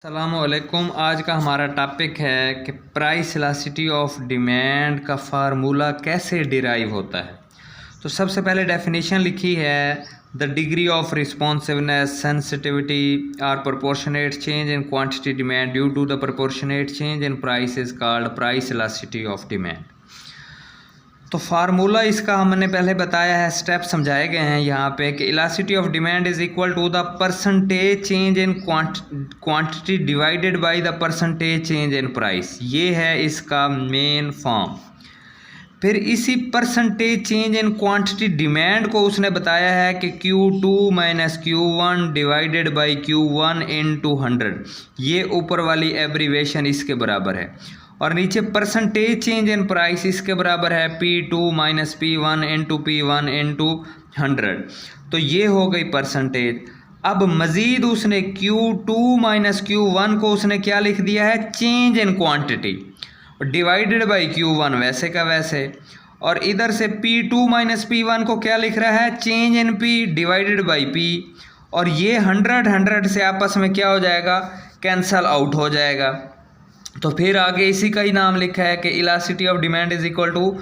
अस्सलामुअलैकुम। आज का हमारा टॉपिक है कि प्राइस इलास्टिसिटी ऑफ डिमांड का फार्मूला कैसे डिराइव होता है। तो सबसे पहले डेफिनेशन लिखी है, the degree of responsiveness sensitivity or proportionate change in quantity demand due to the proportionate change in price is called price elasticity of demand. तो फार्मूला इसका हमने पहले बताया है, स्टेप समझाए गए हैं यहाँ पे कि elasticity of demand is equal to the percentage change in quantity divided by the percentage change in price. ये है इसका मेन फॉर्म। फिर इसी percentage change in quantity demand को उसने बताया है कि Q2 minus Q1 divided by Q1 into 100। ये ऊपर वाली एब्रीवेशन इसके बराबर है और नीचे परसेंटेज चेंज इन प्राइस इसके बराबर है P2 minus P1 into P1 into 100। तो ये हो गई परसेंटेज। अब मज़ीद उसने Q2 माइनस Q1 को उसने क्या लिख दिया है, change in quantity, divided by Q1 वैसे का वैसे, और इधर से P2 माइनस P1 को क्या लिख रहा है, change in P divided by P। और ये 100 से आपस में क्या हो जाएगा, कैंसल आउट हो जाएगा। तो फिर आगे इसी का ही नाम लिखा है कि elasticity of demand is equal to,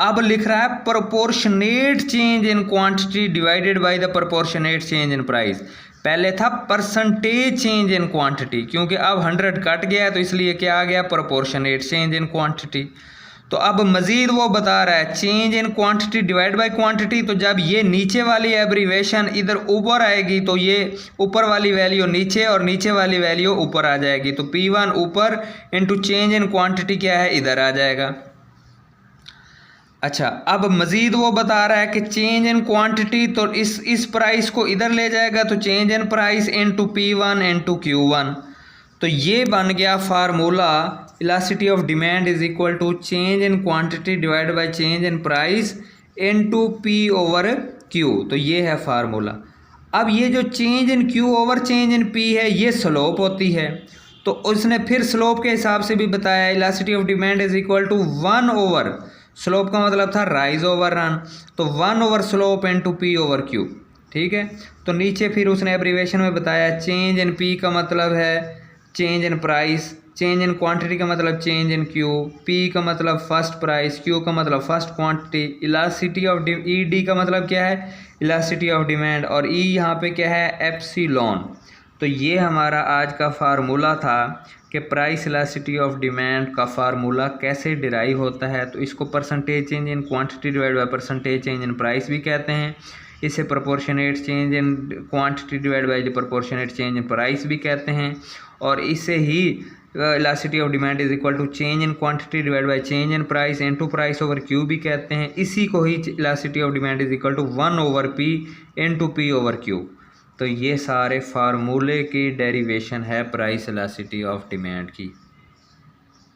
अब लिख रहा है proportionate change in quantity divided by the proportionate change in price. पहले था परसेंटेज चेंज इन क्वांटिटी, क्योंकि अब 100 कट गया है तो इसलिए क्या आ गया, प्रोपोर्शनेट चेंज इन क्वांटिटी। तो अब मज़ीद वो बता रहा है change in quantity divide by quantity. तो जब ये नीचे वाली एब्रीवेशन इधर ऊपर आएगी तो ये ऊपर वाली वैल्यू नीचे और नीचे वाली वैल्यू ऊपर आ जाएगी। तो P1 ऊपर इंटू चेंज इन क्वांटिटी क्या है, इधर आ जाएगा। अच्छा, अब मज़ीद वो बता रहा है कि चेंज इन क्वांटिटी, तो इस प्राइस को इधर ले जाएगा तो change in price into P1 into Q1। तो ये बन गया formula, elasticity of demand is equal to change in quantity divide by change in price into P over Q। तो ये है फार्मूला। अब ये जो change in Q over change in P है, ये स्लोप होती है। तो उसने फिर स्लोप के हिसाब से भी बताया, elasticity of demand is equal to 1 over, slope का मतलब था राइज ओवर रन, तो 1 over slope into P over Q। ठीक है। तो नीचे फिर उसने एब्रीवेशन में बताया, चेंज इन P का मतलब है change in price, change in quantity का मतलब चेंज इन Q, P का मतलब फर्स्ट प्राइस, Q का मतलब first quantity, elasticity of ED का मतलब क्या है, इलास्टिसिटी ऑफ डिमांड, और E यहाँ पे क्या है, एप्सिलॉन। तो ये हमारा आज का फार्मूला था कि प्राइस इलास्टिसिटी ऑफ डिमांड का फार्मूला कैसे डिराइव होता है। तो इसको percentage change in quantity divide by percentage change in price भी कहते हैं, इसे proportionate change in quantity divide by the proportionate change in price भी कहते हैं, और इसे ही elasticity of demand is equal to change in quantity divide by change in price into price over Q भी कहते हैं। इसी को ही elasticity of demand is equal to 1 over P into P over Q। तो ये सारे फार्मूले की डेरिवेशन है प्राइस इलास्टिसिटी ऑफ डिमांड की।